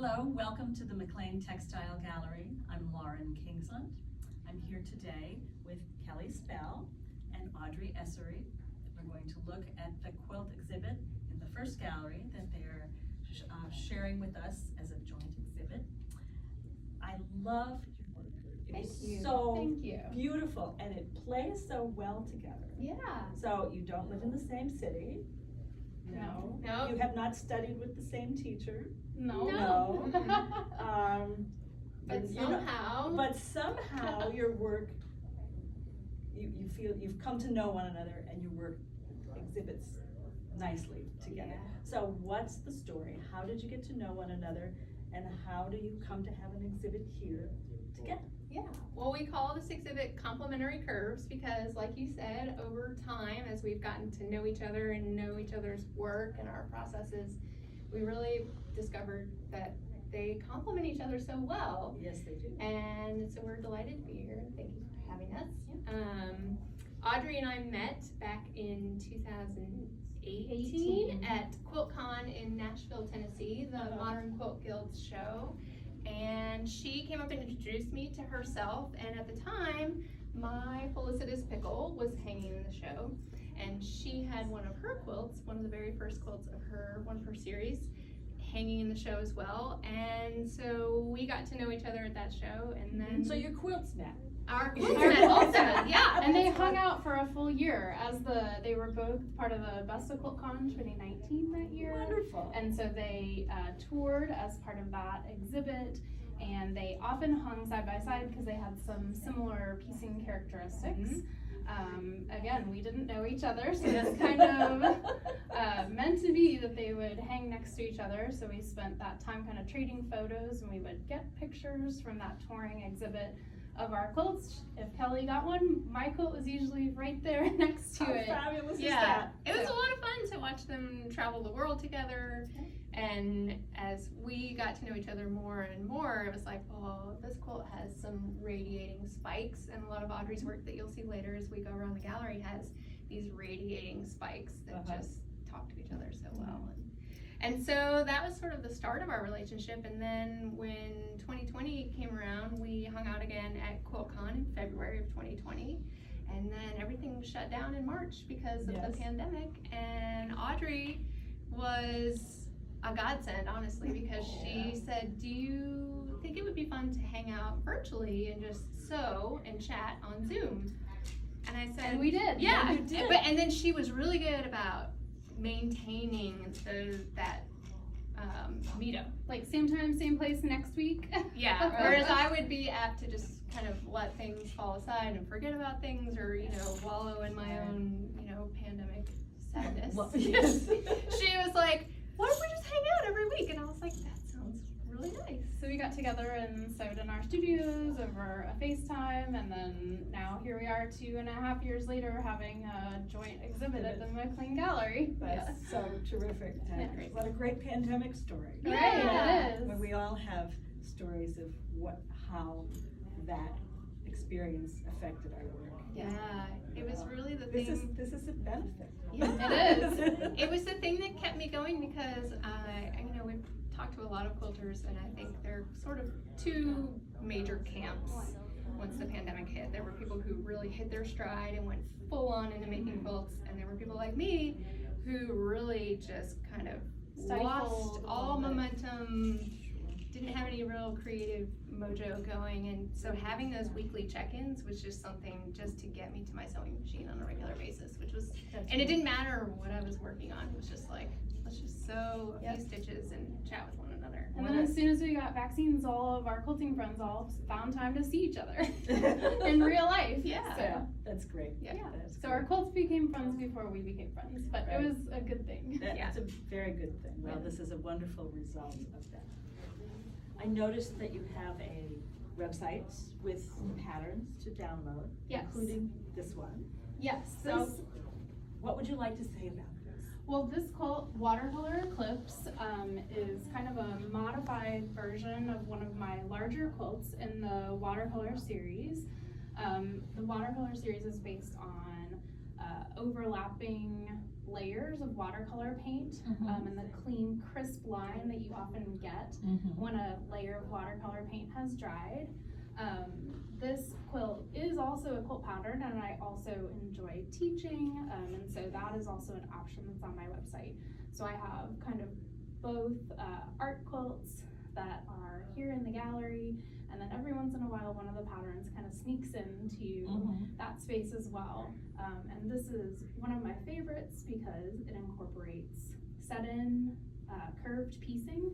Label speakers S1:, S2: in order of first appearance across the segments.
S1: Hello, welcome to the McLean Textile Gallery. I'm Lauren Kingsland. I'm here today with Kelly Spell and Audrey Esarey. We're going to look at the quilt exhibit in the first gallery that they're sharing with us as a joint exhibit. I love your work. It's so beautiful and it plays so well together.
S2: Yeah.
S1: So you don't live in the same city. No. You have not studied with the same teacher.
S2: No.
S1: But somehow your work, you feel you've come to know one another and your work exhibits nicely together.
S2: Yeah.
S1: So what's the story? How did you get to know one another and how do you come to have an exhibit here together?
S2: Yeah, well, we call this exhibit Complementary Curves because, like you said, over time, as we've gotten to know each other and know each other's work and our processes, we really discovered that they complement each other so well.
S1: Yes, they do.
S2: And so we're delighted to be here. Thank you for having us. Audrey and I met back in 2018 at QuiltCon in Nashville, Tennessee, the Modern Quilt Guild's show. And she came up and introduced me to herself, and at the time, my felicitous pickle was hanging in the show, and she had one of her quilts, one of the very first quilts of one of her series, hanging in the show as well, and so we got to know each other at that show, and then...
S1: So your quilts met.
S2: Our quilts met also, yeah.
S3: And they hung out for a full year as they were both part of the Best of QuiltCon 2019 that year.
S1: Wonderful.
S3: And so they toured as part of that exhibit, and they often hung side by side because they had some similar piecing characteristics. Again, we didn't know each other, so it's kind of meant to be that they would hang next to each other. So we spent that time kind of trading photos, and we would get pictures from that touring exhibit of our quilts. If Kelly got one, my quilt was usually right there next to it.
S1: How fabulous is
S2: Yeah,
S1: that?
S2: it was a lot of fun to watch them travel the world together. And as we got to know each other more and more, it was like, oh, this quilt has some radiating spikes, and a lot of Audrey's work that you'll see later as we go around the gallery has these radiating spikes that just talk to each other so well. And so that was sort of the start of our relationship, and then when 2020 came around, we hung out again at QuiltCon in February of 2020, and then everything was shut down in March because of the pandemic, and Audrey was a godsend, honestly, because she said, do you think it would be fun to hang out virtually and just sew and chat on Zoom? And I said,
S3: and we did.
S2: Yeah,
S3: we did.
S2: And then she was really good about maintaining that meetup.
S3: Like same time, same place next week.
S2: Yeah, whereas I would be apt to just kind of let things fall aside and forget about things, or, wallow in my own, pandemic sadness. She was like, why don't we just hang out every week? And I was like, that sounds really nice.
S3: So we got together and sewed in our studios over a FaceTime, and then now here we are 2.5 years later having a joint exhibit at the McLean Gallery.
S1: That's so terrific. What a great pandemic story.
S3: Yeah, it is.
S1: When we all have stories of how that experience affected our work.
S2: Yeah, it was really the thing.
S1: This is a benefit.
S2: Yeah, it is. It was the thing that kept me going because we've talked to a lot of quilters, and I think there are sort of two major camps once the pandemic hit. There were people who really hit their stride and went full on into making quilts, and there were people like me who really just kind of lost all momentum, didn't have any real creative mojo going, and so having those weekly check-ins was just something just to get me to my sewing machine on a regular basis, and it didn't matter what I was working on. It was just like, let's just sew a few stitches and chat with one another.
S3: And then as soon as we got vaccines, all of our quilting friends all found time to see each other in real life.
S2: Yeah.
S3: So,
S1: that's great.
S3: Yeah. So our quilts became friends before we became friends, but it was a good thing.
S1: That's a very good thing. Well, this is a wonderful result of that. I noticed that you have a website with patterns to download, including this one.
S3: Yes.
S1: So, what would you like to say about this?
S3: Well, this quilt, Watercolor Eclipse, is kind of a modified version of one of my larger quilts in the Watercolor series. The Watercolor series is based on overlapping layers of watercolor paint and the clean, crisp line that you often get when a layer of watercolor paint has dried. This quilt is also a quilt pattern, and I also enjoy teaching, and so that is also an option that's on my website. So I have kind of both art quilts that are here in the gallery, and then every once in a while one of the patterns kind of sneaks into that space as well. And this is one of my favorites because it incorporates set-in curved piecing,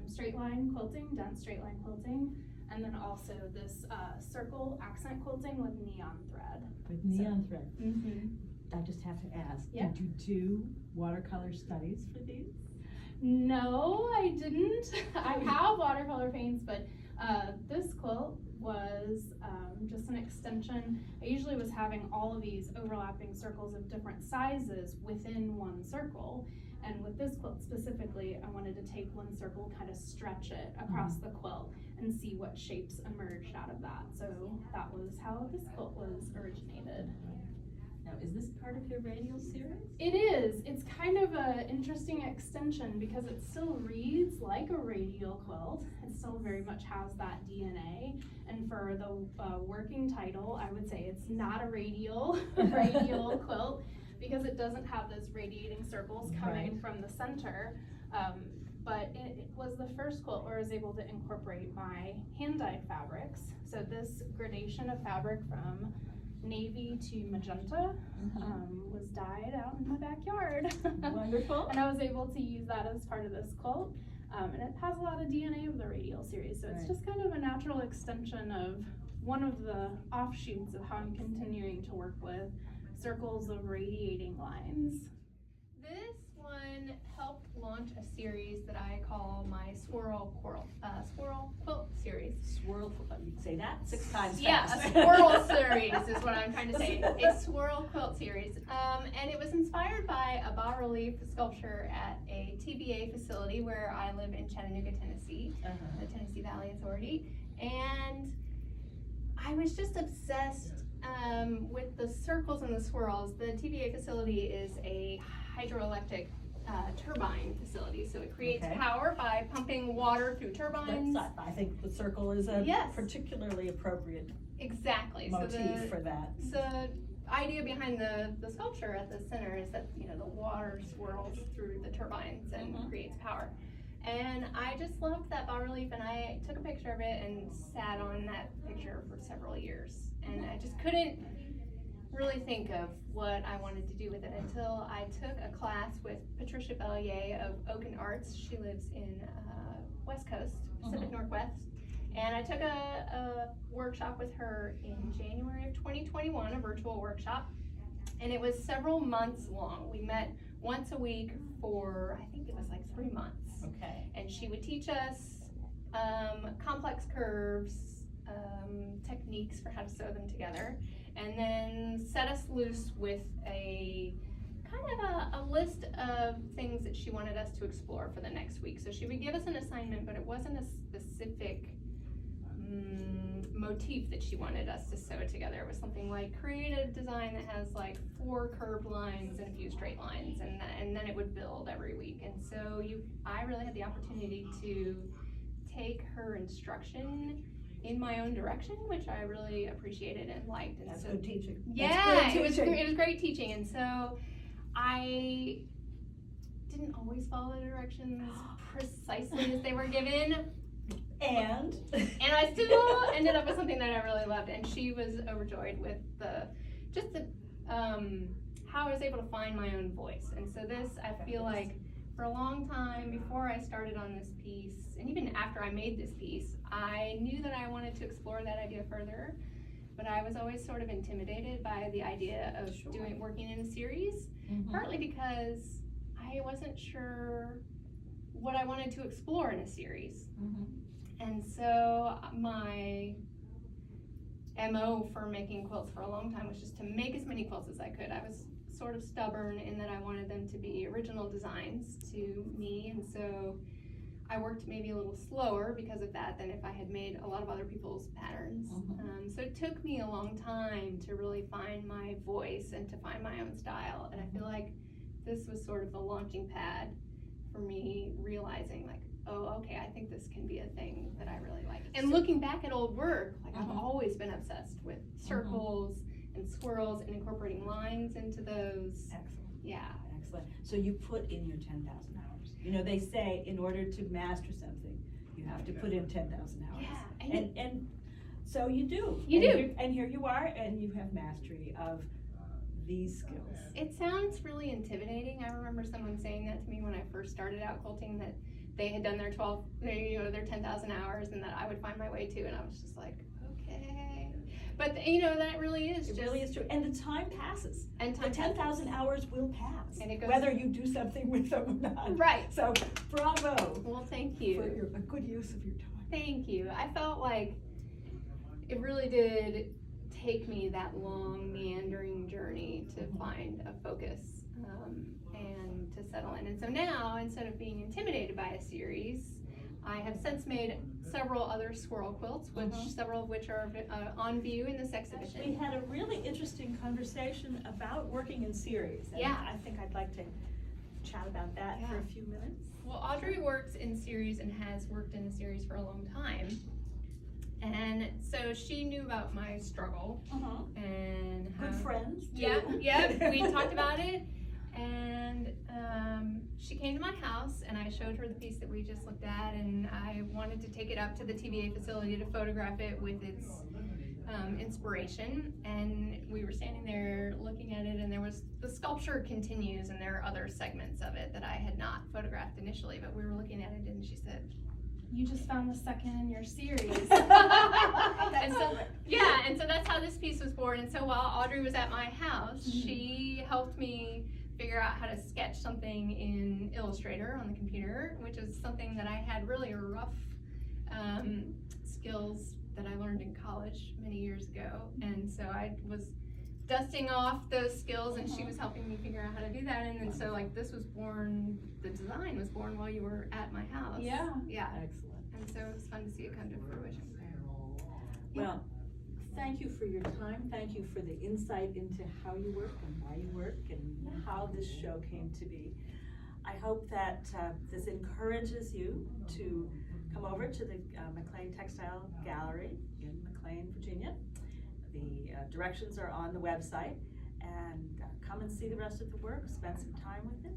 S3: straight line quilting, dense straight line quilting, and then also this circle accent quilting with neon thread.
S4: With neon thread. I just have to ask,
S3: Yeah.
S4: did you do watercolor studies for these?
S3: No, I didn't. I have watercolor paints, but this quilt was just an extension. I usually was having all of these overlapping circles of different sizes within one circle. And with this quilt specifically, I wanted to take one circle, kind of stretch it across the quilt and see what shapes emerged out of that. So that was how this quilt was originated.
S1: Now, is this part of your radial series?
S3: It is. It's kind of an interesting extension because it still reads like a radial quilt. It still very much has that DNA. And for the working title, I would say it's not a radial quilt because it doesn't have those radiating circles coming from the center. But it was the first quilt where I was able to incorporate my hand-dyed fabrics. So this gradation of fabric from navy to magenta was dyed out in my backyard.
S1: Wonderful.
S3: And I was able to use that as part of this quilt. And it has a lot of DNA of the radial series, so it's just kind of a natural extension of one of the offshoots of how I'm continuing to work with circles of radiating lines.
S2: This one helped launch a series that I call my Swirl Quilt series.
S1: Swirl, say that 6 times
S2: Yeah,
S1: fast.
S2: a swirl series is what I'm trying to say. A swirl quilt series. And it was inspired by a bas-relief sculpture at a TBA facility where I live in Chattanooga, Tennessee, the Tennessee Valley Authority. And I was just obsessed with the circles and the swirls. The TBA facility is a hydroelectric turbine facility, so it creates power by pumping water through turbines.
S1: I think the circle is a particularly appropriate motif for that.
S2: The idea behind the sculpture at the center is that the water swirls through the turbines and creates power. And I just loved that bas-relief, and I took a picture of it and sat on that picture for several years. And I just couldn't really think of what I wanted to do with it until I took a class with Patricia Bellier of Oaken Arts. She lives in West Coast, Pacific Northwest. And I took a workshop with her in January of 2021, a virtual workshop. And it was several months long. We met once a week for, I think it was like 3 months. And she would teach us complex curves, techniques for how to sew them together, and then set us loose with a kind of a list of things that she wanted us to explore for the next week. So she would give us an assignment, but it wasn't a specific motif that she wanted us to sew together. It was something like create a design that has like 4 curved lines and a few straight lines, and then it would build every week. And so I really had the opportunity to take her instruction in my own direction, which I really appreciated and liked. And
S1: That's
S2: so,
S1: good teaching.
S2: yeah, it was great teaching. And so I didn't always follow the directions precisely as they were given.
S1: And
S2: I still ended up with something that I really loved, and she was overjoyed with how I was able to find my own voice. And so this, I feel like, for a long time before I started on this piece, and even after I made this piece, I knew that I wanted to explore that idea further, but I was always sort of intimidated by the idea of working in a series, partly because I wasn't sure what I wanted to explore in a series. And so my MO for making quilts for a long time was just to make as many quilts as I could. I was sort of stubborn in that I wanted them to be original designs to me, and so I worked maybe a little slower because of that than if I had made a lot of other people's patterns. So it took me a long time to really find my voice and to find my own style, and I feel like this was sort of the launching pad for me realizing like, oh, okay, I think this can be a thing that I really like. And looking back at old work, like I've always been obsessed with circles and swirls and incorporating lines into those.
S4: Excellent.
S2: Yeah.
S4: Excellent. So you put in your 10,000 hours. You know, they say in order to master something, you have to put in 10,000 hours.
S2: Yeah.
S4: And so you do.
S2: You do.
S4: And here you are, and you have mastery of these skills.
S2: It sounds really intimidating. I remember someone saying that to me when I first started out quilting, that they had done their 10,000 hours and that I would find my way too, and I was just like, okay. But that really is
S4: It really is true. And the time passes.
S2: And
S4: The
S2: time
S4: 10,000 hours will pass.
S2: And it goes,
S4: whether you do something with them or not.
S2: Right.
S4: So bravo.
S2: Well, thank you.
S4: For a good use of your time.
S2: Thank you. I felt like it really did take me that long meandering journey to find a focus and to settle in. And so now, instead of being intimidated by a series, I have since made several other swirl quilts, which several of which are on view in this exhibition.
S1: We had a really interesting conversation about working in series. And
S2: Yeah.
S1: I think I'd like to chat about that for a few minutes.
S2: Well, Audrey works in series and has worked in a series for a long time. And so she knew about my struggle and how,
S1: Good friends. Too.
S2: Yeah, we talked about it. And she came to my house and I showed her the piece that we just looked at, and I wanted to take it up to the TVA facility to photograph it with its inspiration. And we were standing there looking at it, and the sculpture continues, and there are other segments of it that I had not photographed initially, but we were looking at it and she said,
S3: You just found the second in your series.
S2: and so that's how this piece was born. And so while Audrey was at my house, she helped me figure out how to sketch something in Illustrator on the computer, which is something that I had really rough skills that I learned in college many years ago. And so I was dusting off those skills, and she was helping me figure out how to do that. And then so this was born, the design was born while you were at my house.
S3: Yeah.
S4: Excellent.
S2: And so it was fun to see it come to fruition.
S4: Well, thank you for your time. Thank you for the insight into how you work and why you work and how this show came to be. I hope that this encourages you to come over to the McLean Textile Gallery in McLean, Virginia. The directions are on the website, and come and see the rest of the work, spend some time with it,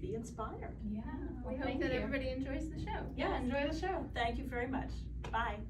S4: be inspired.
S3: Yeah.
S2: We hope that everybody enjoys the show.
S3: Yeah, enjoy the show.
S1: Thank you very much. Bye.